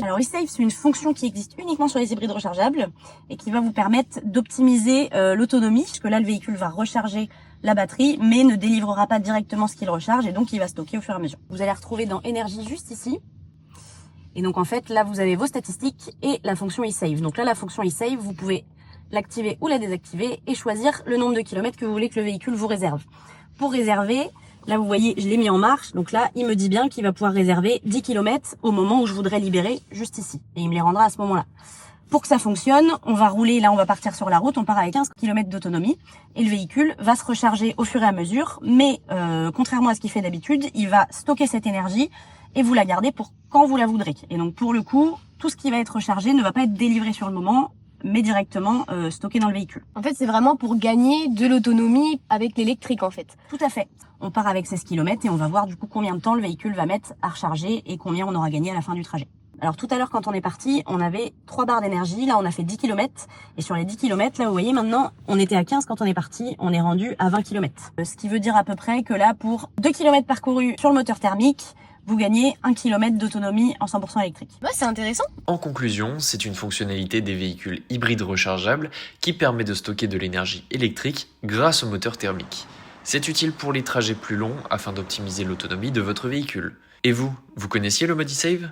Alors eSave, c'est une fonction qui existe uniquement sur les hybrides rechargeables et qui va vous permettre d'optimiser l'autonomie, puisque là le véhicule va recharger la batterie mais ne délivrera pas directement ce qu'il recharge et donc il va stocker au fur et à mesure. Vous allez retrouver dans énergie juste ici. Et donc en fait là vous avez vos statistiques et la fonction eSave. Donc là la fonction eSave, vous pouvez l'activer ou la désactiver et choisir le nombre de kilomètres que vous voulez que le véhicule vous réserve. Pour réserver, là vous voyez je l'ai mis en marche, donc là il me dit bien qu'il va pouvoir réserver 10 km au moment où je voudrais libérer juste ici. Et il me les rendra à ce moment-là. Pour que ça fonctionne, on va rouler, là on va partir sur la route, on part avec 15 km d'autonomie et le véhicule va se recharger au fur et à mesure, mais contrairement à ce qu'il fait d'habitude, il va stocker cette énergie et vous la gardez pour quand vous la voudrez. Et donc pour le coup, tout ce qui va être rechargé ne va pas être délivré sur le moment, mais directement stocké dans le véhicule. En fait, c'est vraiment pour gagner de l'autonomie avec l'électrique en fait. Tout à fait. On part avec 16 km et on va voir du coup combien de temps le véhicule va mettre à recharger et combien on aura gagné à la fin du trajet. Alors tout à l'heure quand on est parti, on avait 3 barres d'énergie, là on a fait 10 km et sur les 10 km, là vous voyez maintenant, on était à 15 quand on est parti, on est rendu à 20 km. Ce qui veut dire à peu près que là pour 2 km parcourus sur le moteur thermique, vous gagnez 1 km d'autonomie en 100% électrique. Ouais, c'est intéressant. En conclusion, c'est une fonctionnalité des véhicules hybrides rechargeables qui permet de stocker de l'énergie électrique grâce au moteur thermique. C'est utile pour les trajets plus longs afin d'optimiser l'autonomie de votre véhicule. Et vous connaissiez le mode eSave ?